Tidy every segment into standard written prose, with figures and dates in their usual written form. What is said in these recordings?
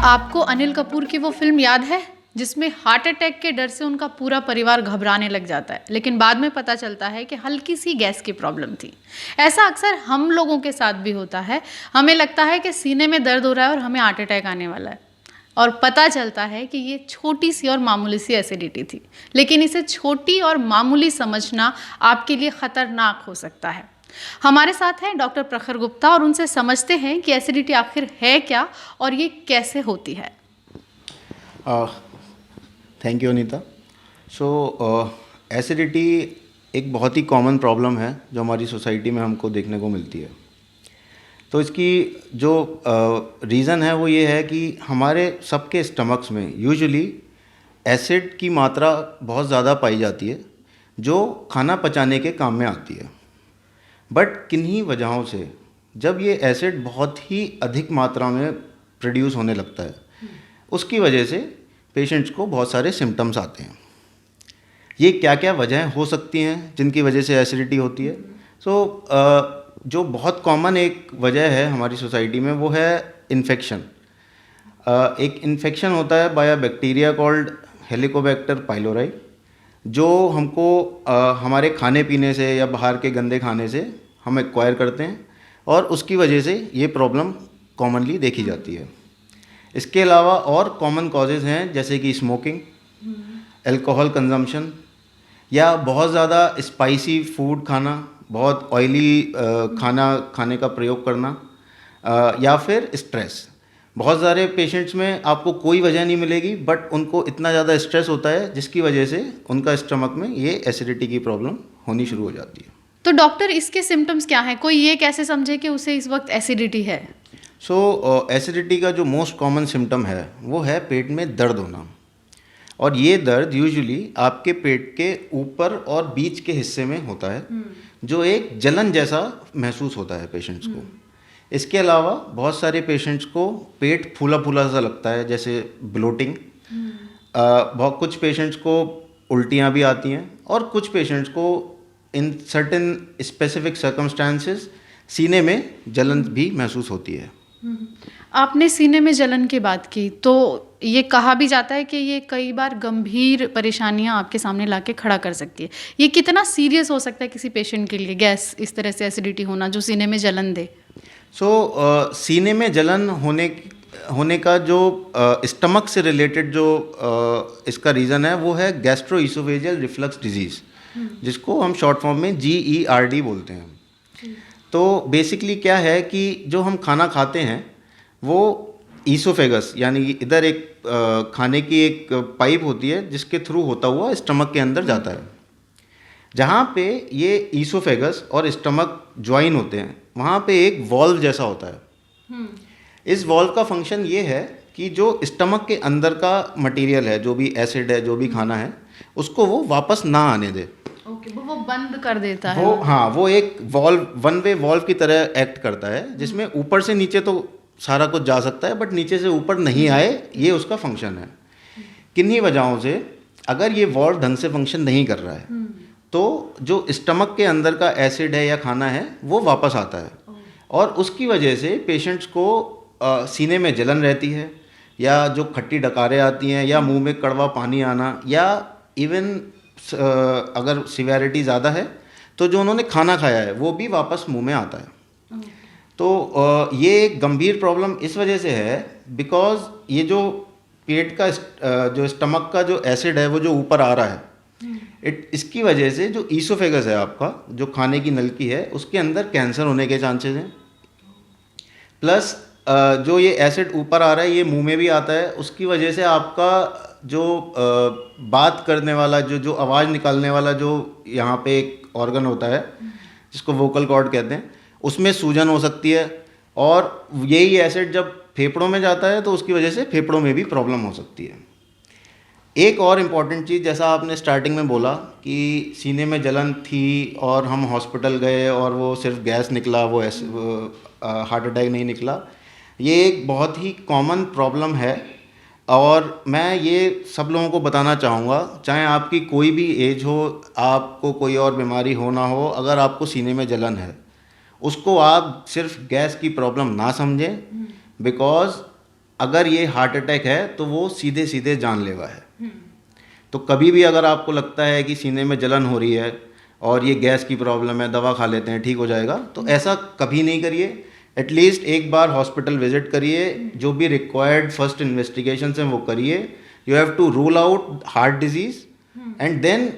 आपको अनिल कपूर की वो फिल्म याद है जिसमें हार्ट अटैक के डर से उनका पूरा परिवार घबराने लग जाता है, लेकिन बाद में पता चलता है कि हल्की सी गैस की प्रॉब्लम थी। ऐसा अक्सर हम लोगों के साथ भी होता है। हमें लगता है कि सीने में दर्द हो रहा है और हमें हार्ट अटैक आने वाला है, और पता चलता है कि ये छोटी सी और मामूली सी एसिडिटी थी। लेकिन इसे छोटी और मामूली समझना आपके लिए ख़तरनाक हो सकता है। हमारे साथ हैं डॉक्टर प्रखर गुप्ता, और उनसे समझते हैं कि एसिडिटी आखिर है क्या और ये कैसे होती है। Thank you Anita. एसिडिटी एक बहुत ही कॉमन प्रॉब्लम है जो हमारी सोसाइटी में हमको देखने को मिलती है। तो इसकी जो रीज़न है वो ये है कि हमारे सबके स्टमक्स में यूजुअली एसिड की मात्रा बहुत ज़्यादा पाई जाती है जो खाना पचाने के काम में आती है। बट किन्हीं वजहों से जब ये एसिड बहुत ही अधिक मात्रा में प्रोड्यूस होने लगता है, उसकी वजह से पेशेंट्स को बहुत सारे सिम्टम्स आते हैं। ये क्या क्या वजहें हो सकती हैं जिनकी वजह से एसिडिटी होती है? जो बहुत कॉमन एक वजह है हमारी सोसाइटी में वो है इन्फेक्शन। एक इन्फेक्शन होता है by a bacteria called Helicobacter pylori, जो हमको हमारे खाने पीने से या बाहर के गंदे खाने से हम एक्वायर करते हैं, और उसकी वजह से ये प्रॉब्लम कॉमनली देखी जाती है। इसके अलावा और कॉमन कॉजेज़ हैं जैसे कि स्मोकिंग, अल्कोहल कंजम्पशन, या बहुत ज़्यादा स्पाइसी फूड खाना, बहुत ऑयली खाना खाने का प्रयोग करना, या फिर स्ट्रेस। बहुत सारे पेशेंट्स में आपको कोई वजह नहीं मिलेगी, बट उनको इतना ज़्यादा स्ट्रेस होता है जिसकी वजह से उनका स्टमक में ये एसिडिटी की प्रॉब्लम होनी शुरू हो जाती है। तो डॉक्टर, इसके सिम्टम्स क्या हैं? कोई ये कैसे समझे कि उसे इस वक्त एसिडिटी है? एसिडिटी का जो मोस्ट कॉमन सिम्टम है वो है पेट में दर्द होना, और ये दर्द यूजुअली आपके पेट के ऊपर और बीच के हिस्से में होता है, जो एक जलन जैसा महसूस होता है पेशेंट्स को। इसके अलावा बहुत सारे पेशेंट्स को पेट फूला फूला सा लगता है, जैसे ब्लोटिंग। बहुत कुछ पेशेंट्स को उल्टियाँ भी आती हैं, और कुछ पेशेंट्स को इन सर्टेन स्पेसिफिक सर्कमस्टांसेस सीने में जलन भी महसूस होती है। आपने सीने में जलन की बात की, तो ये कहा भी जाता है कि ये कई बार गंभीर परेशानियां आपके सामने लाके खड़ा कर सकती है। ये कितना सीरियस हो सकता है किसी पेशेंट के लिए, गैस इस तरह से एसिडिटी होना जो सीने में जलन दे? सीने में जलन होने का जो स्टमक से रिलेटेड जो इसका रीज़न है वो है गैस्ट्रोइसोफेजियल रिफ्लक्स डिजीज़, जिसको हम शॉर्ट फॉर्म में GERD बोलते हैं। तो बेसिकली क्या है कि जो हम खाना खाते हैं वो ईसोफेगस, यानी इधर एक खाने की एक पाइप होती है जिसके थ्रू होता हुआ स्टमक के अंदर जाता है। जहाँ पे ये ईसोफेगस और स्टमक ज्वाइन होते हैं, वहाँ पे एक वॉल्व जैसा होता है। इस वॉल्व का फंक्शन ये है कि जो स्टमक के अंदर का मटेरियल है, जो भी एसिड है, जो भी खाना है, उसको वो वापस ना आने दे। वो बंद कर देता है। वो एक वॉल्व, वन वे वॉल्व की तरह एक्ट करता है, जिसमें ऊपर से नीचे तो सारा कुछ जा सकता है, बट नीचे से ऊपर नहीं आए, ये उसका फंक्शन है। किन्हीं वजहों से अगर ये वॉल्व ढंग से फंक्शन नहीं कर रहा है तो जो स्टमक के अंदर का एसिड है या खाना है वो वापस आता है, और उसकी वजह से पेशेंट्स को सीने में जलन रहती है, या जो खट्टी डकारें आती हैं, या मुंह में कड़वा पानी आना, या इवन अगर सिवियरिटी ज़्यादा है तो जो उन्होंने खाना खाया है वो भी वापस मुंह में आता है। तो ये एक गंभीर प्रॉब्लम इस वजह से है बिकॉज ये जो पेट का जो स्टमक का जो एसिड है वो जो ऊपर आ रहा है, इसकी वजह से जो ईसोफेगस है आपका, जो खाने की नलकी है, उसके अंदर कैंसर होने के चांसेस हैं। प्लस जो ये एसिड ऊपर आ रहा है ये मुंह में भी आता है, उसकी वजह से आपका जो बात करने वाला, जो आवाज़ निकालने वाला जो यहाँ पे एक ऑर्गन होता है जिसको वोकल कॉर्ड कहते हैं, उसमें सूजन हो सकती है, और यही एसिड जब फेफड़ों में जाता है तो उसकी वजह से फेफड़ों में भी प्रॉब्लम हो सकती है। एक और इम्पॉर्टेंट चीज़, जैसा आपने स्टार्टिंग में बोला कि सीने में जलन थी और हम हॉस्पिटल गए और वो सिर्फ गैस निकला, वो हार्ट अटैक नहीं निकला, ये एक बहुत ही कॉमन प्रॉब्लम है। और मैं ये सब लोगों को बताना चाहूँगा, चाहे आपकी कोई भी एज हो, आपको कोई और बीमारी हो ना हो, अगर आपको सीने में जलन है उसको आप सिर्फ गैस की प्रॉब्लम ना समझें, बिकॉज अगर ये हार्ट अटैक है तो वो सीधे सीधे जानलेवा है। तो कभी भी अगर आपको लगता है कि सीने में जलन हो रही है और ये गैस की प्रॉब्लम है, दवा खा लेते हैं ठीक हो जाएगा, तो ऐसा कभी नहीं करिए। एटलीस्ट एक बार हॉस्पिटल विजिट करिए, जो भी रिक्वायर्ड फर्स्ट इन्वेस्टिगेशन हैं वो करिए। You have to rule out heart disease and then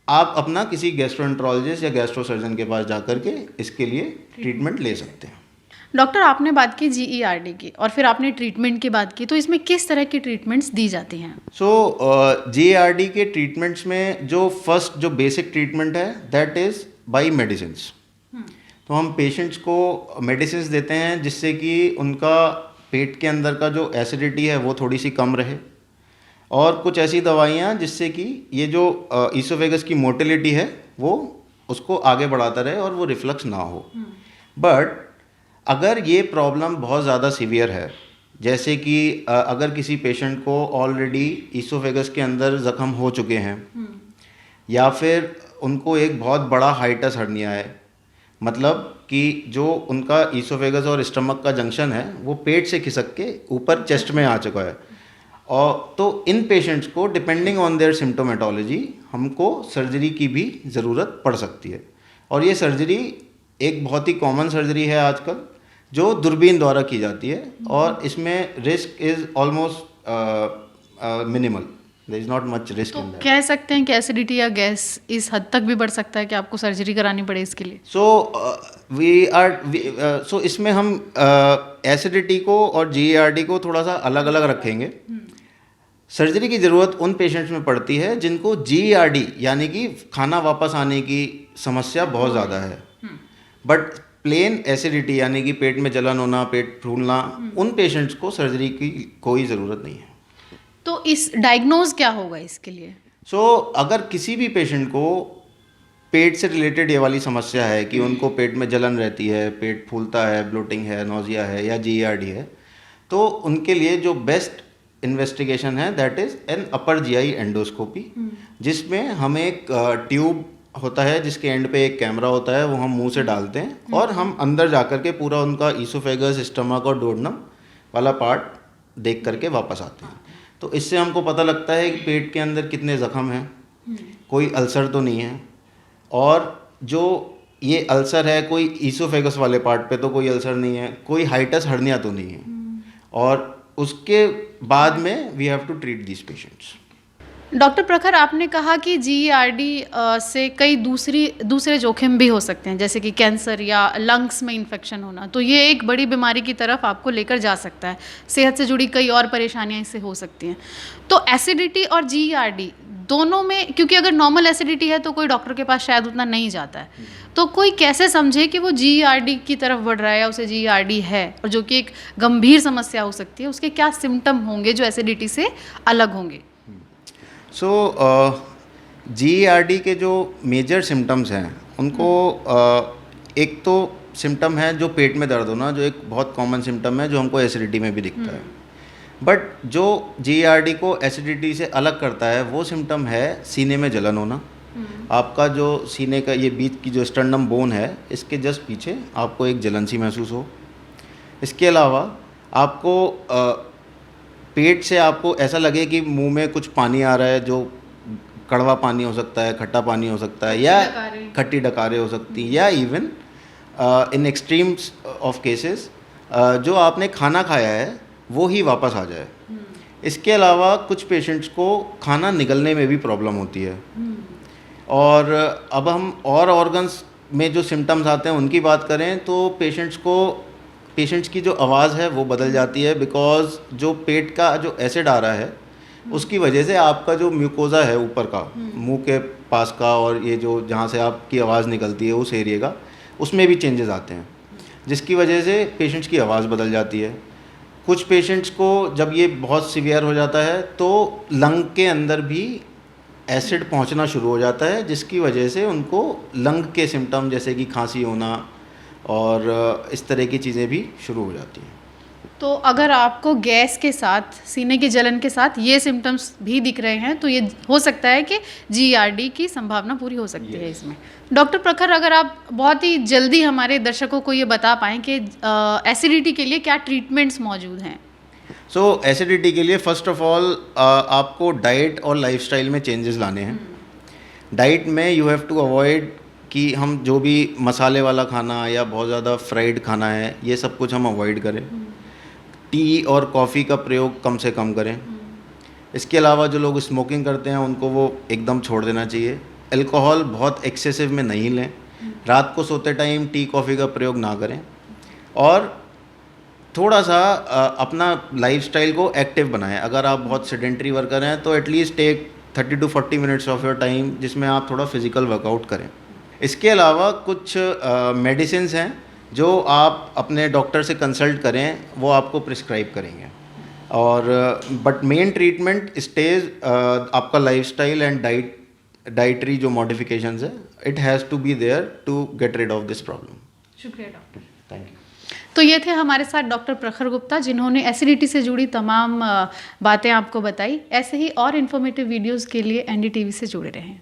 आप अपना किसी गैस्ट्रोएंटरोलॉजिस्ट या गैस्ट्रो सर्जन के पास जा करके इसके लिए ट्रीटमेंट ले सकते हैं। डॉक्टर, आपने बात की GERD की और फिर आपने ट्रीटमेंट की बात की, तो इसमें किस तरह की ट्रीटमेंट्स दी जाती हैं? GERD के ट्रीटमेंट्स में जो बेसिक ट्रीटमेंट है दैट इज़ बाई मेडिसिन्स। तो हम पेशेंट्स को मेडिसिन्स देते हैं जिससे कि उनका पेट के अंदर का जो एसिडिटी है वो थोड़ी सी कम रहे, और कुछ ऐसी दवाइयाँ जिससे कि ये जो ईसोफेगस की मोटिलिटी है वो उसको आगे बढ़ाता रहे और वो रिफ्लक्स ना हो। बट अगर ये प्रॉब्लम बहुत ज़्यादा सीवियर है, जैसे कि अगर किसी पेशेंट को ऑलरेडी ईसोफेगस के अंदर ज़ख्म हो चुके हैं, या फिर उनको एक बहुत बड़ा हाइटस हर्निया है, मतलब कि जो उनका ईसोफेगस और स्टमक का जंक्शन है वो पेट से खिसक के ऊपर चेस्ट में आ चुका है, और तो इन पेशेंट्स को डिपेंडिंग ऑन देयर सिम्टोमेटोलॉजी हमको सर्जरी की भी ज़रूरत पड़ सकती है। और ये सर्जरी एक बहुत ही कॉमन सर्जरी है आजकल, जो दूरबीन द्वारा की जाती है, और इसमें risk is almost minimal, there is not much risk in that. कह सकते हैं कि एसिडिटी या गैस इस हद तक भी बढ़ सकता है कि आपको सर्जरी करानी पड़े इसके लिए? सो इसमें हम एसिडिटी को और GERD को थोड़ा सा अलग अलग रखेंगे। सर्जरी की ज़रूरत उन पेशेंट्स में पड़ती है जिनको GERD यानी कि खाना वापस आने की समस्या बहुत ज़्यादा है, बट प्लेन एसिडिटी यानी कि पेट में जलन होना, पेट फूलना, उन पेशेंट्स को सर्जरी की कोई ज़रूरत नहीं है। तो इस डायग्नोज क्या होगा इसके लिए? अगर किसी भी पेशेंट को पेट से रिलेटेड ये वाली समस्या है कि उनको पेट में जलन रहती है, पेट फूलता है, ब्लोटिंग है, नोजिया है या GERD है, तो उनके लिए जो बेस्ट इन्वेस्टिगेशन है that is an upper GI endoscopy, जिसमें हम एक ट्यूब होता है जिसके एंड पे एक कैमरा होता है, वो हम मुंह से डालते हैं और हम अंदर जा कर के पूरा उनका ईसोफेगस, स्टमक और डोडनम वाला पार्ट देख करके वापस आते हैं। तो इससे हमको पता लगता है कि पेट के अंदर कितने ज़ख्म हैं, कोई अल्सर तो नहीं है, और जो ये अल्सर है कोई ईसोफेगस वाले पार्ट पे तो कोई अल्सर नहीं है, कोई हाइटस हर्निया तो नहीं है, और उसके बाद में we have to treat this patients. Doctor Prakhar, आपने कहा कि GERD से कई दूसरे जोखिम भी हो सकते हैं, जैसे कि कैंसर या लंग्स में इन्फेक्शन होना, तो ये एक बड़ी बीमारी की तरफ आपको लेकर जा सकता है। सेहत से जुड़ी कई और परेशानियां इससे हो सकती हैं। तो एसिडिटी और GERD दोनों में, क्योंकि अगर नॉर्मल एसिडिटी है तो कोई डॉक्टर के पास शायद उतना नहीं जाता है, तो कोई कैसे समझे कि वो GERD की तरफ बढ़ रहा है या उसे GERD है, और जो कि एक गंभीर समस्या हो सकती है, उसके क्या सिम्टम होंगे जो एसिडिटी से अलग होंगे? GERD के जो मेजर सिम्टम्स हैं उनको एक तो सिम्टम है जो पेट में दर्द होना, जो एक बहुत कॉमन सिम्टम है जो हमको एसिडिटी में भी दिखता है। बट जो GERD को एसिडिटी से अलग करता है वो सिम्टम है सीने में जलन होना। आपका जो सीने का ये बीच की जो स्टर्नम बोन है, इसके जस्ट पीछे आपको एक जलन सी महसूस हो। इसके अलावा आपको पेट से आपको ऐसा लगे कि मुंह में कुछ पानी आ रहा है, जो कड़वा पानी हो सकता है, खट्टा पानी हो सकता है, या खट्टी डकारें हो सकती हैं, या even in extremes of cases जो आपने खाना खाया है वो ही वापस आ जाए। इसके अलावा कुछ पेशेंट्स को खाना निगलने में भी प्रॉब्लम होती है। और अब हम और ऑर्गन्स में जो सिम्टम्स आते हैं उनकी बात करें तो पेशेंट्स की जो आवाज़ है वो बदल जाती है, बिकॉज जो पेट का जो एसिड आ रहा है उसकी वजह से आपका जो म्यूकोज़ा है ऊपर का, मुंह के पास का, और ये जो जहाँ से आपकी आवाज़ निकलती है उस एरिया का, उसमें भी चेंजेस आते हैं, जिसकी वजह से पेशेंट्स की आवाज़ बदल जाती है। कुछ पेशेंट्स को जब ये बहुत सीवियर हो जाता है तो लंग के अंदर भी एसिड पहुंचना शुरू हो जाता है, जिसकी वजह से उनको लंग के सिम्टम जैसे कि खांसी होना और इस तरह की चीज़ें भी शुरू हो जाती हैं। तो अगर आपको गैस के साथ, सीने की जलन के साथ ये सिम्टम्स भी दिख रहे हैं तो ये हो सकता है कि GERD की संभावना पूरी हो सकती है इसमें। डॉक्टर प्रखर, अगर आप बहुत ही जल्दी हमारे दर्शकों को ये बता पाएँ कि एसिडिटी के लिए क्या ट्रीटमेंट्स मौजूद हैं? सो एसिडिटी के लिए फर्स्ट ऑफ ऑल आपको डाइट और लाइफस्टाइल में चेंजेस लाने हैं। डाइट में यू हैव टू अवॉइड कि हम जो भी मसाले वाला खाना या बहुत ज़्यादा फ्राइड खाना है ये सब कुछ हम अवॉइड करें। टी और कॉफ़ी का प्रयोग कम से कम करें। इसके अलावा जो लोग स्मोकिंग करते हैं उनको वो एकदम छोड़ देना चाहिए। अल्कोहल बहुत एक्सेसिव में नहीं लें। रात को सोते टाइम टी कॉफ़ी का प्रयोग ना करें। और थोड़ा सा अपना लाइफस्टाइल को एक्टिव बनाएं। अगर आप बहुत सेडेंटरी वर्कर हैं तो at least take 30 to 40 minutes of your time जिसमें आप थोड़ा फिजिकल वर्कआउट करें। इसके अलावा कुछ मेडिसिन्स हैं जो आप अपने डॉक्टर से कंसल्ट करें, वो आपको प्रिस्क्राइब करेंगे। और बट मेन ट्रीटमेंट स्टेज आपका लाइफस्टाइल एंड डाइटरी जो मॉडिफिकेशंस है, it has to be there to get rid of this problem. शुक्रिया डॉक्टर। Thank you. तो ये थे हमारे साथ डॉक्टर प्रखर गुप्ता, जिन्होंने एसिडिटी से जुड़ी तमाम बातें आपको बताई। ऐसे ही और इन्फॉर्मेटिव वीडियोज़ के लिए NDTV से जुड़े रहें।